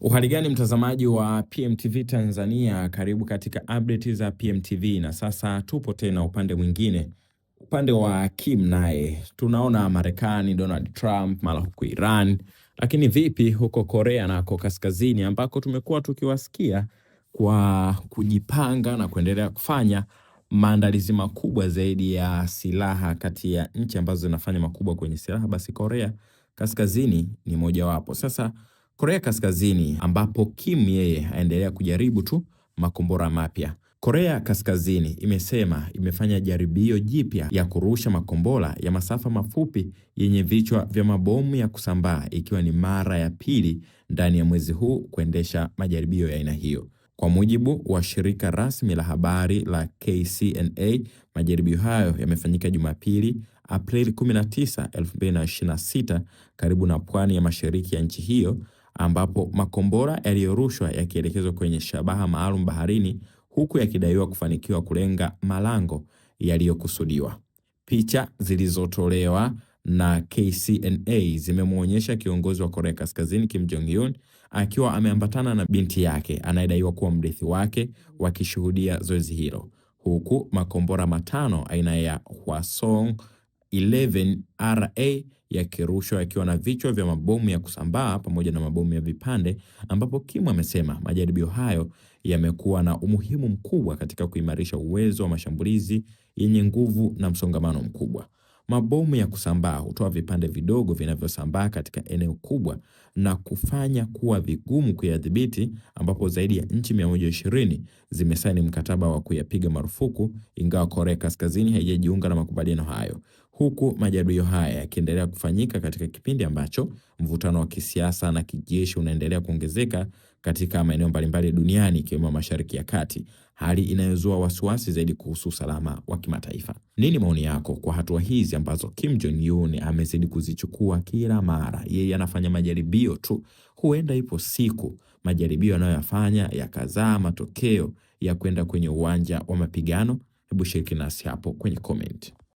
Uhali gani mtazamaji wa PMTV Tanzania, karibu katika update za PMTV. Na sasa tupo tena upande mwingine, upande wa Kim. Naye tunaona Marekani, Donald Trump, mara huko Iran, lakini vipi huko Korea na Kaskazini ambako tumekuwa tukiwasikia kwa kujipanga na kuendelea kufanya maandalizi makubwa zaidi ya silaha. Kati ya nchi ambazo zinafanya makubwa kwenye silaha, basi Korea Kaskazini ni mojawapo. Sasa Korea Kaskazini ambapo Kim yeye aendelea kujaribu tu makombora mapya. Korea Kaskazini imesema imefanya jaribio jipya ya kurusha makombora ya masafa mafupi yenye vichwa vya mabomu ya kusambaa, ikiwa ni mara ya pili ndani ya mwezi huu kuendesha majaribio ya aina hiyo. Kwa mujibu wa shirika rasmi la habari la KCNA, majaribio hayo yamefanyika Jumapili, Aprili 19, 2026 karibu na pwani ya mashariki ya nchi hiyo, ambapo makombora yaliyorushwa yakielekezwa kwenye shabaha maalum baharini, huku yakidaiwa kufanikiwa kulenga malango yaliyokusudiwa. Picha zilizotolewa na KCNA zimemwonyesha kiongozi wa Korea Kaskazini Kim Jong Un akiwa ameambatana na binti yake anayedaiwa kuwa mrithi wake, wakishuhudia zoezi hilo, huku makombora matano aina ya Hwasong 11RA yakirushwa yakiwa na vichwa vya mabomu ya kusambaa pamoja na mabomu ya vipande, ambapo Kim amesema majaribio hayo yamekuwa na umuhimu mkubwa katika kuimarisha uwezo wa mashambulizi yenye nguvu na msongamano mkubwa. Mabomu ya kusambaa hutoa vipande vidogo vinavyosambaa katika eneo kubwa na kufanya kuwa vigumu kuyadhibiti, ambapo zaidi ya nchi 120 zimesaini mkataba wa kuyapiga marufuku, ingawa Korea Kaskazini haijajiunga na makubaliano hayo, huku majaribio haya yakiendelea kufanyika katika kipindi ambacho mvutano wa kisiasa na kijeshi unaendelea kuongezeka katika maeneo mbalimbali duniani ikiwemo Mashariki ya Kati, hali inayozua wasiwasi zaidi kuhusu usalama wa kimataifa. Nini maoni yako kwa hatua hizi ambazo Kim Jong Un amezidi kuzichukua kila mara? Yeye anafanya majaribio tu, huenda ipo siku majaribio anayoyafanya yakazaa matokeo ya kwenda kwenye uwanja wa mapigano. Hebu shiriki nasi hapo kwenye comment.